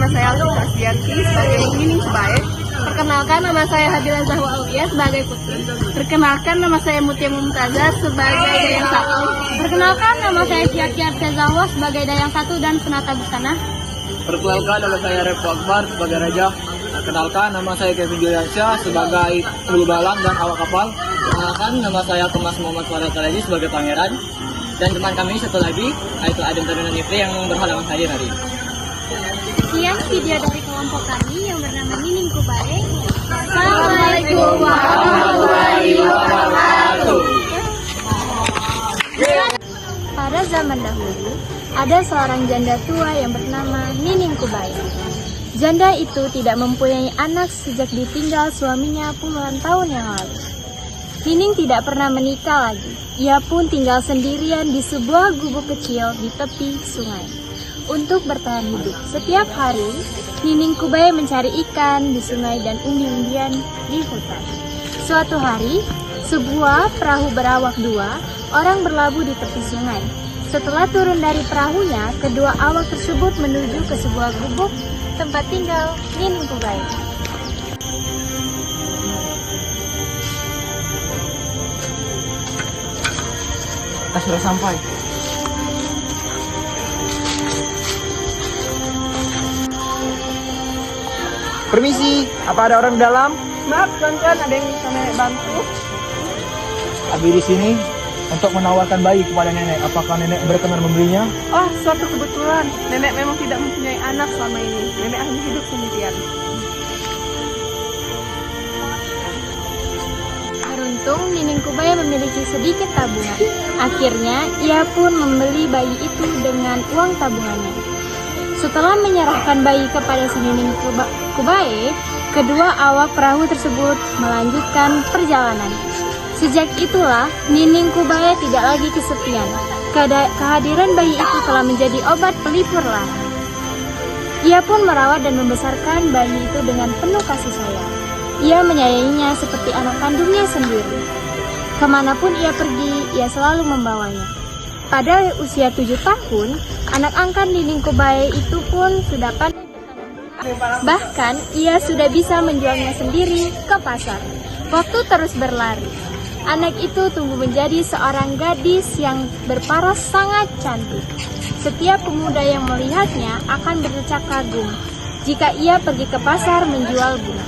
nama saya Alisa Asdianti sebagai Nining Kubae. Perkenalkan, nama saya Hadila Zahwa Aulia sebagai putri. Perkenalkan, nama saya Mutia Mumtazah sebagai Dayang Satu. Perkenalkan, nama saya Kiat Zahwa sebagai Dayang Satu dan Penata Busana. Perkenalkan, nama saya Repo Akbar sebagai Raja. Perkenalkan, nama saya Kevin Juliansyah sebagai Hulu Balang dan awak kapal. Perkenalkan, nama saya Kemas Muhammad Farah Talaji sebagai Pangeran. Dan teman kami satu lagi, yaitu Adem Taruna Nifri yang berhalangan hadir hari ini. Sekian video dari kelompok kami yang bernama Nining Kubae. Assalamualaikum warahmatullahi wabarakatuh. Pada zaman dahulu, ada seorang janda tua yang bernama Nining Kubae. Janda itu tidak mempunyai anak sejak ditinggal suaminya puluhan tahun yang lalu. Nining tidak pernah menikah lagi. Ia pun tinggal sendirian di sebuah gubuk kecil di tepi sungai. Untuk bertahan hidup, setiap hari Nining Kubae mencari ikan di sungai dan umbi-umbian di hutan. Suatu hari, sebuah perahu berawak dua, orang berlabuh di tepi sungai. Setelah turun dari perahunya, kedua awak tersebut menuju ke sebuah gubuk tempat tinggal Nining Kubae. Kita sudah sampai. Permisi, apa ada orang di dalam? Maaf tuan-tuan, ada yang bisa nenek bantu? Abi di sini untuk menawarkan bayi kepada nenek. Apakah nenek berkenan membelinya? Oh, suatu kebetulan. Nenek memang tidak mempunyai anak selama ini. Nenek hanya hidup sendirian. Beruntung, Nining Kubae memiliki sedikit tabungan. Akhirnya, ia pun membeli bayi itu dengan uang tabungannya. Setelah menyerahkan bayi kepada si Nining Kubae, kedua awak perahu tersebut melanjutkan perjalanan. Sejak itulah, Nining Kubae tidak lagi kesepian. Kehadiran bayi itu telah menjadi obat pelipur lara. Ia pun merawat dan membesarkan bayi itu dengan penuh kasih sayang. Ia menyayanginya seperti anak kandungnya sendiri. Kemanapun ia pergi, ia selalu membawanya. Pada usia 7 tahun, anak angkat Nining Kubae itu pun sudah pandai bertanam. Bahkan, ia sudah bisa menjualnya sendiri ke pasar. Waktu terus berlari. Anak itu tumbuh menjadi seorang gadis yang berparas sangat cantik. Setiap pemuda yang melihatnya akan berdecak kagum jika ia pergi ke pasar menjual bunga.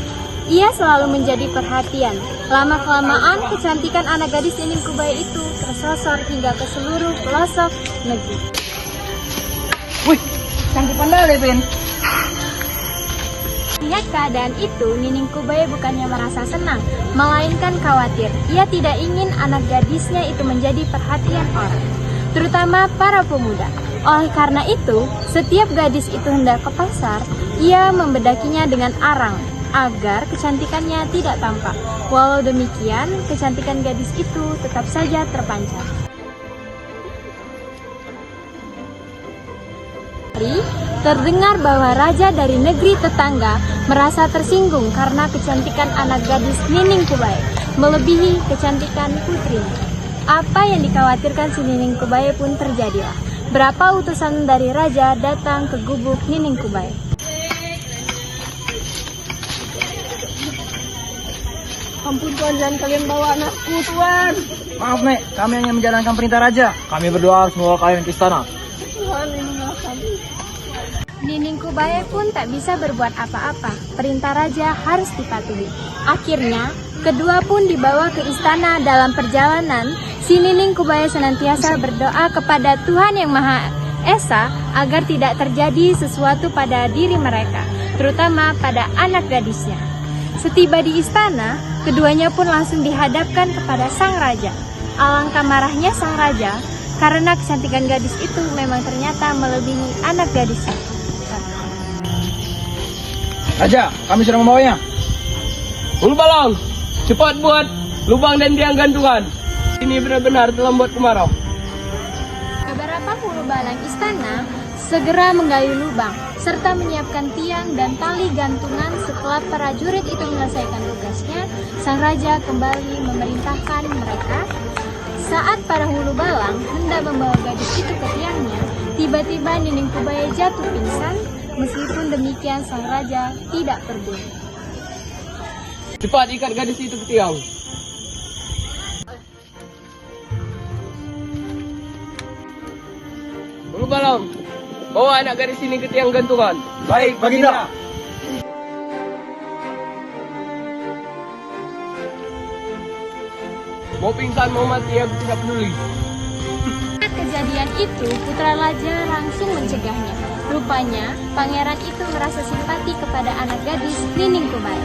Ia selalu menjadi perhatian. Lama-kelamaan, kecantikan anak gadis Nining Kubae itu tersosor hingga ke seluruh pelosok negeri. Wih, cantik pandai, Levin. Lihat keadaan itu, Nining Kubae bukannya merasa senang, melainkan khawatir. Ia tidak ingin anak gadisnya itu menjadi perhatian orang, terutama para pemuda. Oleh karena itu, setiap gadis itu hendak ke pasar, ia membedakinya dengan arang agar kecantikannya tidak tampak. Walau demikian, kecantikan gadis itu tetap saja terpancar. Terdengar bahwa raja dari negeri tetangga merasa tersinggung karena kecantikan anak gadis Nining Kubae melebihi kecantikan putrinya. Apa yang dikhawatirkan si Nining Kubae pun terjadilah. Berapa utusan dari raja datang ke gubuk Nining Kubae. Ampun tuan, jangan kalian bawa anakku tuan. Maaf nek, kami hanya menjalankan perintah raja. Kami berdoa semoga kalian ke istana. Tuhan, lindungilah kami. Nining Kubae pun tak bisa berbuat apa-apa. Perintah raja harus dipatuhi. Akhirnya, kedua pun dibawa ke istana. Dalam perjalanan, si Nining Kubae senantiasa berdoa kepada Tuhan Yang Maha Esa agar tidak terjadi sesuatu pada diri mereka, terutama pada anak gadisnya. Setiba di istana, keduanya pun langsung dihadapkan kepada sang raja. Alangkah marahnya sang raja karena kecantikan gadis itu memang ternyata melebihi anak gadisnya. Raja, kami sudah membawanya. Hulu Balang, cepat buat lubang dan tiang gantungan. Ini benar-benar telah membuat kemarau. Beberapa hulu balang istana segera menggali lubang serta menyiapkan tiang dan tali gantungan. Setelah prajurit itu menyelesaikan tugasnya, sang raja kembali memerintahkan mereka. Saat para hulu balang hendak membawa gadis itu ke tiangnya, tiba-tiba Nining Kubae jatuh pingsan Meskipun demikian, sang raja tidak peduli. Cepat ikat gadis itu ke tiang. Bulu Balang, bawa anak gadis ini ke tiang gantungan. Baik, Baginda. Mau pingsan, mau mati, aku tidak peduli. Saat kejadian itu, putra raja langsung mencegahnya. Rupanya, pangeran itu merasa simpati kepada anak gadis Nining Kubai.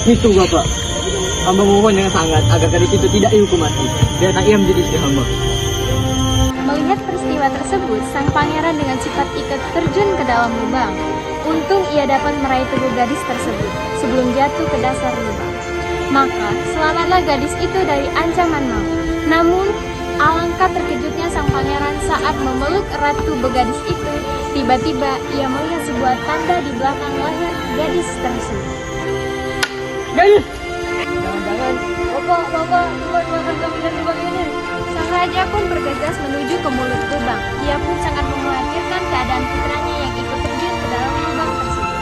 Itu Bapak, hamba mohon dengan sangat agar gadis itu tidak dihukum mati. Biarkan ia menjadi istri hamba. Melihat peristiwa tersebut, sang pangeran dengan cepat ikut terjun ke dalam lubang. Untung ia dapat meraih tubuh gadis tersebut sebelum jatuh ke dasar lubang. Maka selamatlah gadis itu dari ancaman maut. Namun alangkah terkejutnya sang pangeran saat memeluk erat tubuh gadis itu. Tiba-tiba ia melihat sebuah tanda di belakang leher gadis tersebut. Gadis! Jangan-jangan, Bapak, makan kami dari lubang ini. Sang raja pun bergegas menuju ke mulut lubang. Ia pun sangat mengkhawatirkan keadaan putranya yang ikut terjun ke dalam lubang tersebut.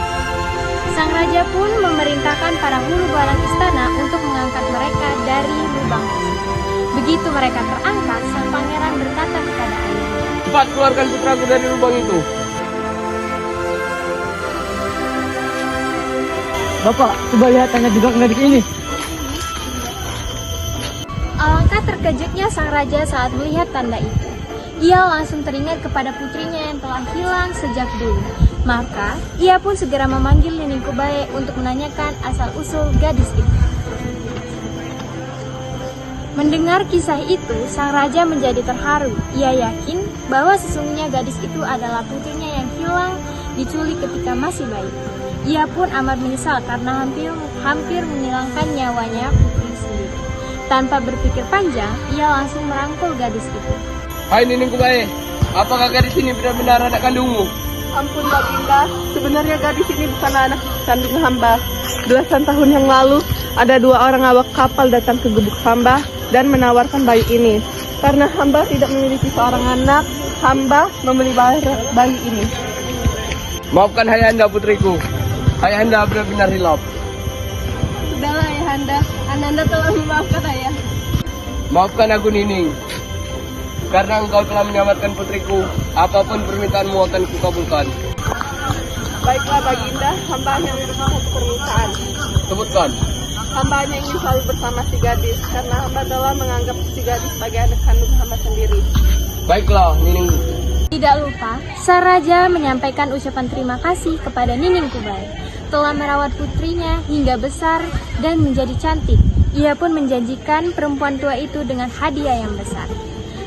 Sang raja pun memerintahkan para hulu balang istana untuk mengangkat mereka dari lubang tersebut. Begitu mereka terangkat, sang pangeran berkata kepada ayahnya, Cepat keluarkan putraku dari lubang itu. Bapak, coba lihat tanda juga gadis ini. alangkah terkejutnya sang raja saat melihat tanda itu. Ia langsung teringat kepada putrinya yang telah hilang sejak dulu. Maka, ia pun segera memanggil Nining Kubai untuk menanyakan asal-usul gadis itu. Mendengar kisah itu, sang raja menjadi terharu. Ia yakin bahwa sesungguhnya gadis itu adalah putrinya yang hilang diculik ketika masih bayi. Ia pun amat menyesal karena hampir menghilangkan nyawanya putri sendiri. Tanpa berpikir panjang, ia langsung merangkul gadis itu. Hai Nining Kubai, apakah gadis ini benar-benar anak kandungmu? Ampun Baginda, sebenarnya gadis ini bukan anak kandung hamba. Belasan tahun yang lalu, ada 2 orang awak kapal datang ke gubuk hamba dan menawarkan bayi ini. Karena hamba tidak memiliki seorang anak, hamba membeli bayi ini. Maafkan Ayahanda putriku. Ayahanda benar-benar hilaf. Sudahlah Ayahanda, Ananda telah memaafkan ayah. Maafkan aku Nining. Karena engkau telah menyelamatkan putriku, apapun permintaanmu akan kukabulkan. Baiklah Baginda, hamba hanya memiliki satu permintaan. Sebutkan. Hamba hanya ingin selalu bersama si gadis, karena hamba telah menganggap si gadis sebagai anak kandung hamba sendiri. Baiklah Nining. Tidak lupa, sang raja menyampaikan ucapan terima kasih kepada Nining Kubai. Telah merawat putrinya hingga besar dan menjadi cantik. Ia pun menjanjikan perempuan tua itu dengan hadiah yang besar.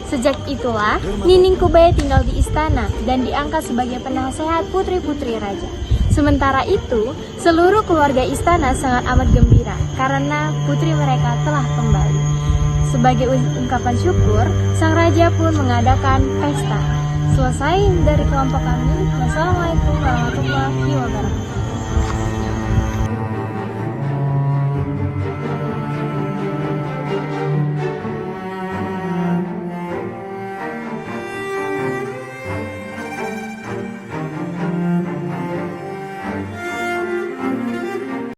Sejak itulah, Nining Kubai tinggal di istana dan diangkat sebagai penasehat putri-putri raja. Sementara itu, seluruh keluarga istana sangat amat gembira karena putri mereka telah kembali. Sebagai ungkapan syukur, sang raja pun mengadakan pesta. Selesai dari kelompok kami. Wassalamualaikum warahmatullahi wabarakatuh.